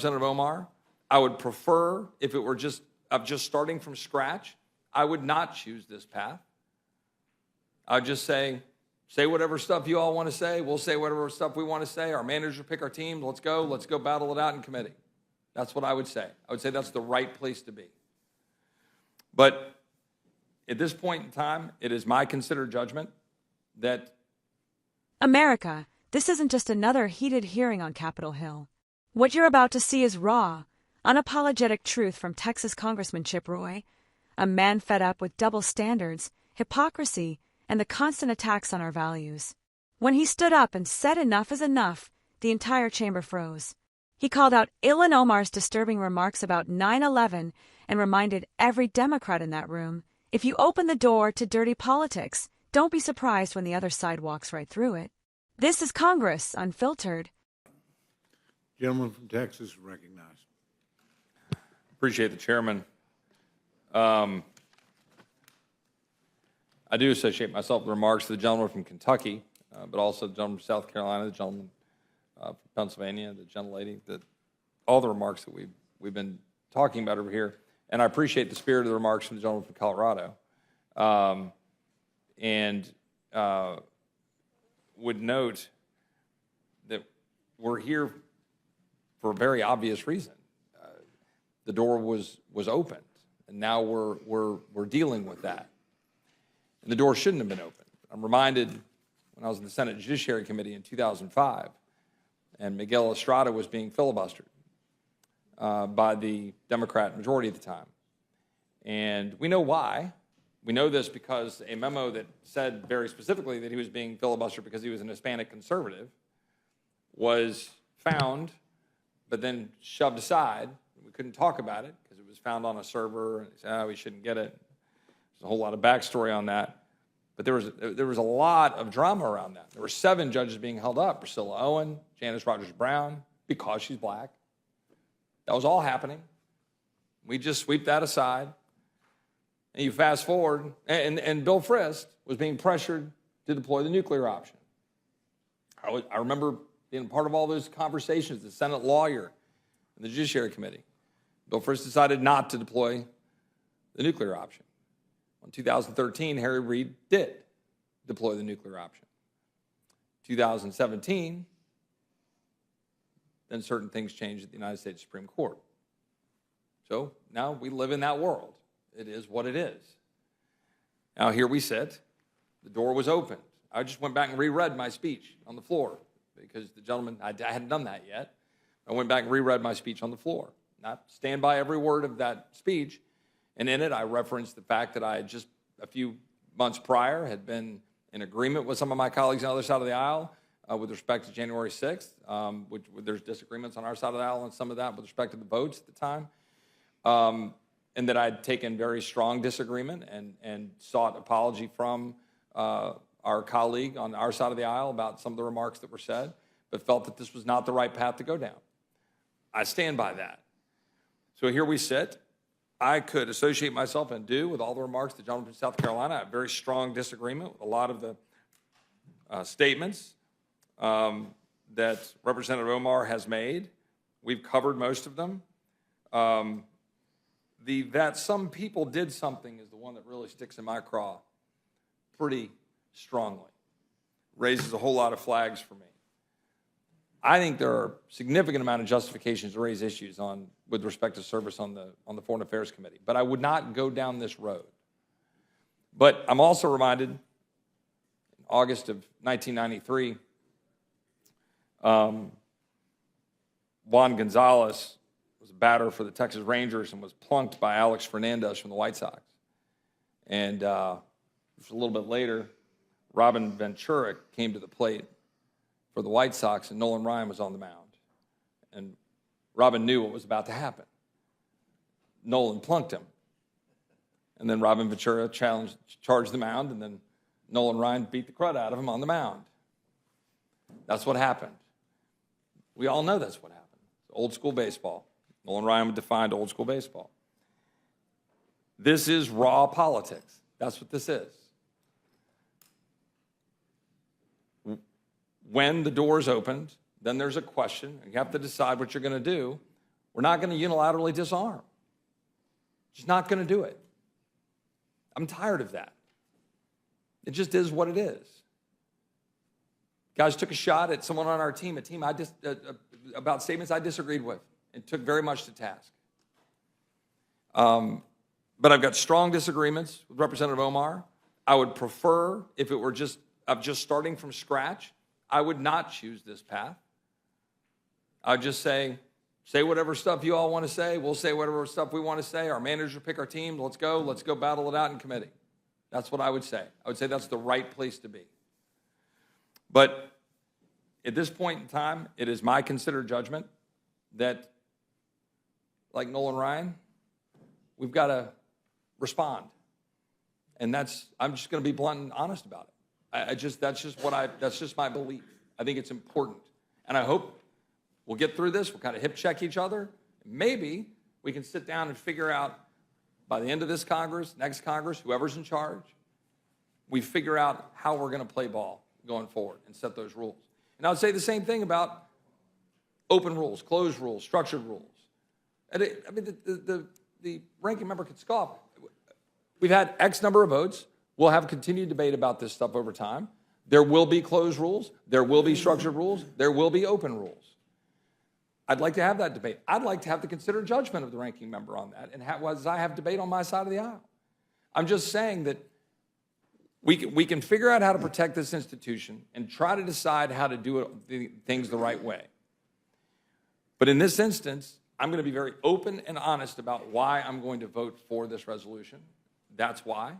Representative Omar, I would prefer, if it were just starting from scratch, I would not choose this path. I'd just say whatever stuff you all want to say. We'll say whatever stuff we want to say. Our managers will pick our team. Let's go battle it out in committee. That's what I would say. I would say that's the right place to be. But at this point in time, it is my considered judgment that America, this isn't just another heated hearing on Capitol Hill. What you're about to see is raw, unapologetic truth from Texas Congressman Chip Roy, a man fed up with double standards, hypocrisy, and the constant attacks on our values. When he stood up and said enough is enough, the entire chamber froze. He called out Ilhan Omar's disturbing remarks about 9/11 and reminded every Democrat in that room, if you open the door to dirty politics, don't be surprised when the other side walks right through it. This is Congress, unfiltered. Gentleman from Texas recognized. Appreciate the chairman. I do associate myself with the remarks of the gentleman from Kentucky, but also the gentleman from South Carolina, the gentleman from Pennsylvania, the gentlelady, all the remarks that we've been talking about over here. And I appreciate the spirit of the remarks from the gentleman from Colorado. And would note that we're here for a very obvious reason. The door was opened, and now we're dealing with that. And the door shouldn't have been opened. I'm reminded when I was in the Senate Judiciary Committee in 2005, and Miguel Estrada was being filibustered by the Democrat majority at the time. And we know why. We know this because a memo that said very specifically that he was being filibustered because he was an Hispanic conservative was found, but then shoved aside. We couldn't talk about it because it was found on a server, and they said, we shouldn't get it. There's a whole lot of backstory on that. But there was a lot of drama around that. There were 7 judges being held up: Priscilla Owen, Janice Rogers Brown, because she's black. That was all happening. We just sweep that aside. And you fast forward, and Bill Frist was being pressured to deploy the nuclear option. I remember being part of all those conversations, the Senate lawyer and the Judiciary Committee. Bill Frist decided not to deploy the nuclear option. In 2013, Harry Reid did deploy the nuclear option. 2017, then certain things changed at the United States Supreme Court. So now we live in that world. It is what it is. Now here we sit. The door was opened. I just went back and reread my speech on the floor because the gentleman, I hadn't done that yet. I went back and reread my speech on the floor. Not stand by every word of that speech. And in it, I referenced the fact that I had just a few months prior had been in agreement with some of my colleagues on the other side of the aisle with respect to January 6th, which there's disagreements on our side of the aisle on some of that with respect to the votes at the time. And that I'd taken very strong disagreement and sought apology from our colleague on our side of the aisle about some of the remarks that were said, but felt that this was not the right path to go down. I stand by that. So here we sit. I could associate myself and do with all the remarks of the gentleman from South Carolina. I have very strong disagreement with a lot of the statements that Representative Omar has made. We've covered most of them. That some people did something is the one that really sticks in my craw pretty strongly. Raises a whole lot of flags for me. I think there are a significant amount of justifications to raise issues with respect to service on the Foreign Affairs Committee, but I would not go down this road. But I'm also reminded, in August of 1993, Juan Gonzalez was a batter for the Texas Rangers and was plunked by Alex Fernandez from the White Sox. And just a little bit later, Robin Ventura came to the plate for the White Sox, and Nolan Ryan was on the mound. And Robin knew what was about to happen. Nolan plunked him. And then Robin Ventura charged the mound, and then Nolan Ryan beat the crud out of him on the mound. That's what happened. We all know that's what happened. It's old school baseball. Nolan Ryan defined old school baseball. This is raw politics. That's what this is. When the door is opened, then there's a question. You have to decide what you're going to do We're not going to unilaterally disarm. Just not going to do it. I'm tired of that. It just is what it is. Guys took a shot at someone on our team, about statements I disagreed with and took very much to task. But I've got strong disagreements with Representative Omar. I would prefer, if it were just starting from scratch, I would not choose this path. I'd just say whatever stuff you all want to say. We'll say whatever stuff we want to say. Our managers will pick our team. Let's go battle it out in committee. That's what I would say. I would say that's the right place to be. But at this point in time, it is my considered judgment that, like Nolan Ryan, we've got to respond. And I'm just going to be blunt and honest about it. That's just my belief. I think it's important. And I hope we'll get through this. We'll kind of hip check each other. Maybe we can sit down and figure out by the end of this Congress, next Congress, whoever's in charge, we figure out how we're going to play ball going forward and set those rules. And I would say the same thing about open rules, closed rules, structured rules. And the ranking member could scoff. We've had X number of votes. We'll have continued debate about this stuff over time. There will be closed rules. There will be structured rules. There will be open rules. I'd like to have that debate. I'd like to have the considered judgment of the ranking member on that, and as I have debate on my side of the aisle. I'm just saying that we can figure out how to protect this institution and try to decide how to do things the right way. But in this instance, I'm going to be very open and honest about why I'm going to vote for this resolution. That's why.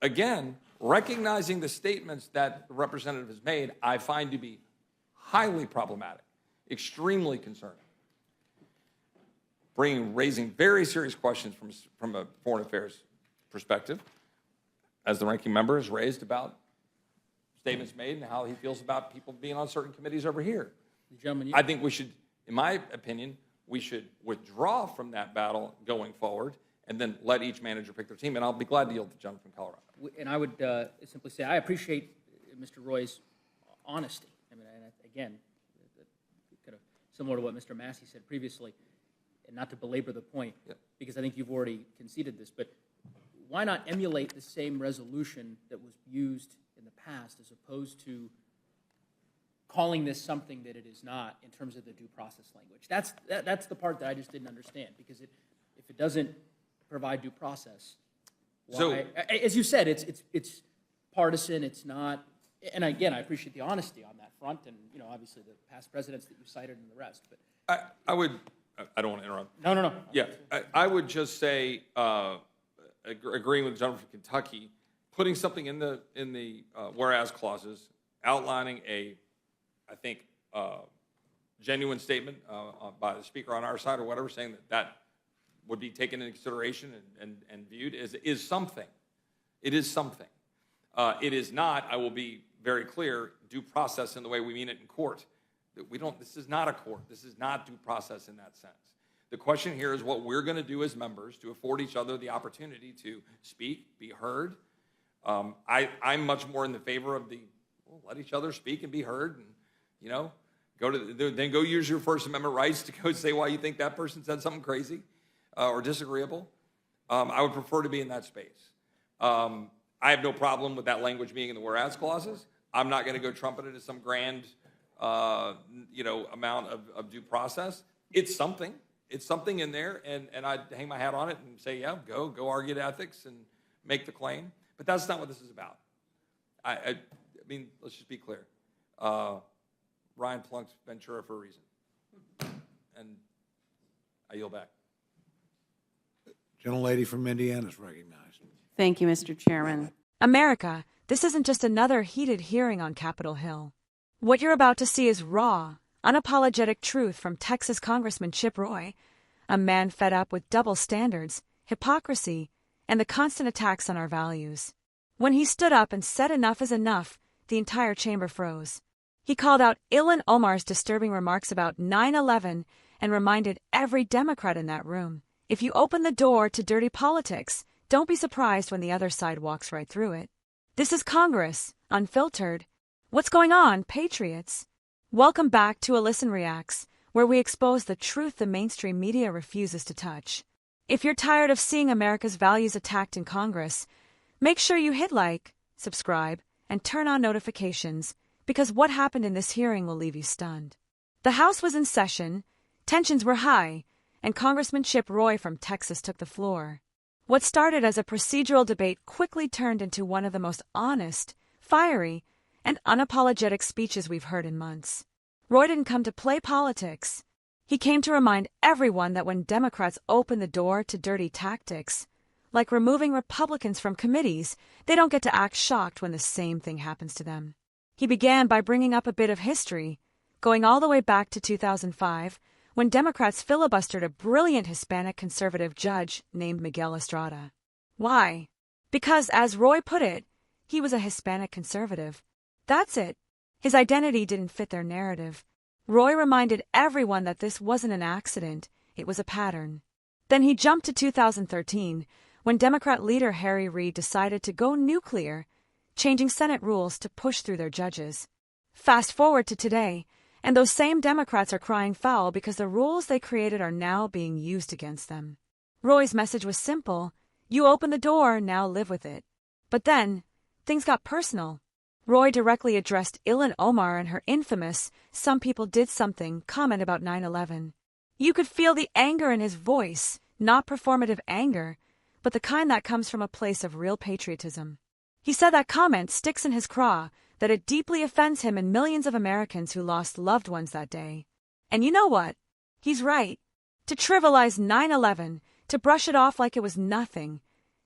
Again, recognizing the statements that the representative has made, I find to be highly problematic, extremely concerning, raising very serious questions from a foreign affairs perspective, as the ranking member has raised about statements made and how he feels about people being on certain committees over here. Gentlemen, I think we should, in my opinion, we should withdraw from that battle going forward and then let each manager pick their team. And I'll be glad to yield to the gentleman from Colorado. And I would simply say I appreciate Mr. Roy's honesty. I mean, and again, kind of similar to what Mr. Massey said previously, and not to belabor the point, because I think you've already conceded this, but why not emulate the same resolution that was used in the past as opposed to calling this something that it is not in terms of the due process language? That's the part that I just didn't understand, because if it doesn't provide due process, why? So, as you said, it's partisan. It's not. And again, I appreciate the honesty on that front, and obviously the past presidents that you cited and the rest. But I would. I don't want to interrupt. No. Yeah, I would just say, agreeing with the gentleman from Kentucky, putting something in the whereas clauses, outlining I think, genuine statement by the speaker on our side or whatever, saying that would be taken into consideration and viewed is something. It is something. It is not, I will be very clear, due process in the way we mean it in court. This is not a court. This is not due process in that sense. The question here is what we're going to do as members to afford each other the opportunity to speak, be heard. I'm much more in the favor of let each other speak and be heard, and then go use your First Amendment rights to go say why you think that person said something crazy or disagreeable. I would prefer to be in that space. I have no problem with that language being in the whereas clauses. I'm not going to go trumpet it as some grand amount of due process. It's something. It's something in there, and I'd hang my hat on it and say, yeah, go argue the ethics and make the claim. But that's not what this is about. I mean, let's just be clear. Ryan plunked Ventura for a reason. And I yield back. Gentlelady from Indiana is recognized. Thank you, Mr. Chairman. America, this isn't just another heated hearing on Capitol Hill. What you're about to see is raw, unapologetic truth from Texas Congressman Chip Roy, a man fed up with double standards, hypocrisy, and the constant attacks on our values. When he stood up and said enough is enough, the entire chamber froze. He called out Ilhan Omar's disturbing remarks about 9/11 and reminded every Democrat in that room, if you open the door to dirty politics, don't be surprised when the other side walks right through it. This is Congress, unfiltered. What's going on, patriots? Welcome back to A Listen Reacts, where where we expose the truth the mainstream media refuses to touch. If you're tired of seeing America's values attacked in Congress, make sure you hit like, subscribe, and turn on notifications, because what happened in this hearing will leave you stunned. The House was in session, tensions were high, and Congressman Chip Roy from Texas took the floor. What started as a procedural debate quickly turned into one of the most honest, fiery, and unapologetic speeches we've heard in months. Roy didn't come to play politics. He came to remind everyone that when Democrats open the door to dirty tactics, like removing Republicans from committees, they don't get to act shocked when the same thing happens to them. He began by bringing up a bit of history, going all the way back to 2005, when Democrats filibustered a brilliant Hispanic conservative judge named Miguel Estrada. Why? Because, as Roy put it, he was a Hispanic conservative. That's it. His identity didn't fit their narrative. Roy reminded everyone that this wasn't an accident, it was a pattern. Then he jumped to 2013, when Democrat leader Harry Reid decided to go nuclear, changing Senate rules to push through their judges. Fast forward to today, and those same Democrats are crying foul because the rules they created are now being used against them. Roy's message was simple: you open the door, now live with it. But then, things got personal. Roy directly addressed Ilhan Omar and her infamous "some people did something" comment about 9/11. You could feel the anger in his voice, not performative anger, but the kind that comes from a place of real patriotism. He said that comment sticks in his craw, that it deeply offends him and millions of Americans who lost loved ones that day. And you know what? He's right. To trivialize 9/11, to brush it off like it was nothing,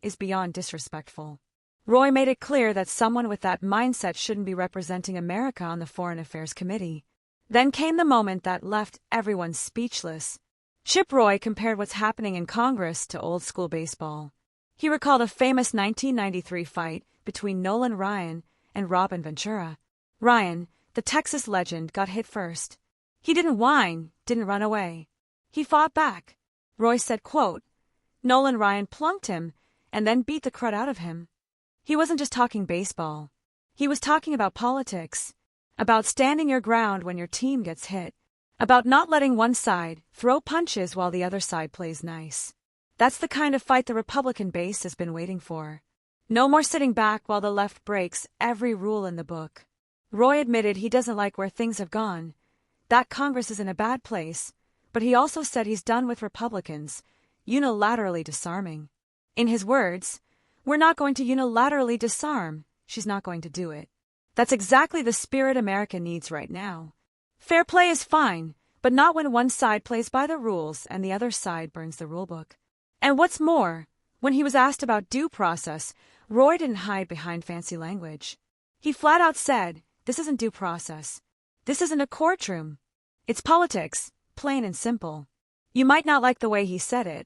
is beyond disrespectful. Roy made it clear that someone with that mindset shouldn't be representing America on the Foreign Affairs Committee. Then came the moment that left everyone speechless. Chip Roy compared what's happening in Congress to old-school baseball. He recalled a famous 1993 fight between Nolan Ryan and Robin Ventura. Ryan, the Texas legend, got hit first. He didn't whine, didn't run away. He fought back. Roy said, quote, "Nolan Ryan plunked him and then beat the crud out of him." He wasn't just talking baseball. He was talking about politics, about standing your ground when your team gets hit, about not letting one side throw punches while the other side plays nice. That's the kind of fight the Republican base has been waiting for. No more sitting back while the left breaks every rule in the book. Roy admitted he doesn't like where things have gone, that Congress is in a bad place, but he also said he's done with Republicans unilaterally disarming. In his words, "We're not going to unilaterally disarm. She's not going to do it." That's exactly the spirit America needs right now. Fair play is fine, but not when one side plays by the rules and the other side burns the rulebook. And what's more, when he was asked about due process, Roy didn't hide behind fancy language. He flat out said, "This isn't due process. This isn't a courtroom. It's politics, plain and simple." You might not like the way he said it,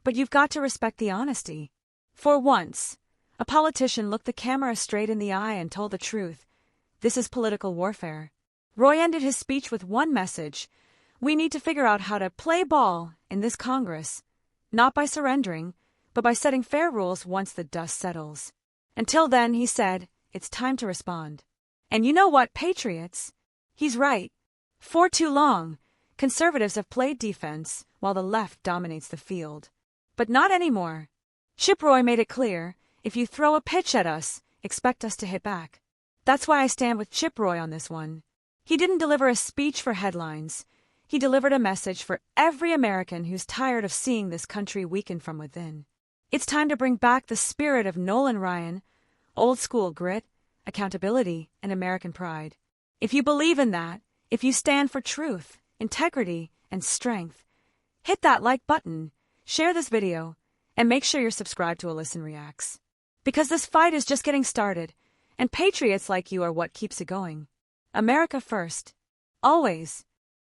but you've got to respect the honesty. For once, a politician looked the camera straight in the eye and told the truth. This is political warfare. Roy ended his speech with one message: we need to figure out how to play ball in this Congress, not by surrendering, but by setting fair rules once the dust settles. Until then, he said, it's time to respond. And you know what, patriots? He's right. For too long, conservatives have played defense while the left dominates the field. But not anymore. Chip Roy made it clear, if you throw a pitch at us, expect us to hit back. That's why I stand with Chip Roy on this one. He didn't deliver a speech for headlines. He delivered a message for every American who's tired of seeing this country weaken from within. It's time to bring back the spirit of Nolan Ryan, old-school grit, accountability, and American pride. If you believe in that, if you stand for truth, integrity, and strength, hit that like button, share this video, and make sure you're subscribed to Alyson Reacts. Because this fight is just getting started, and patriots like you are what keeps it going. America first. Always.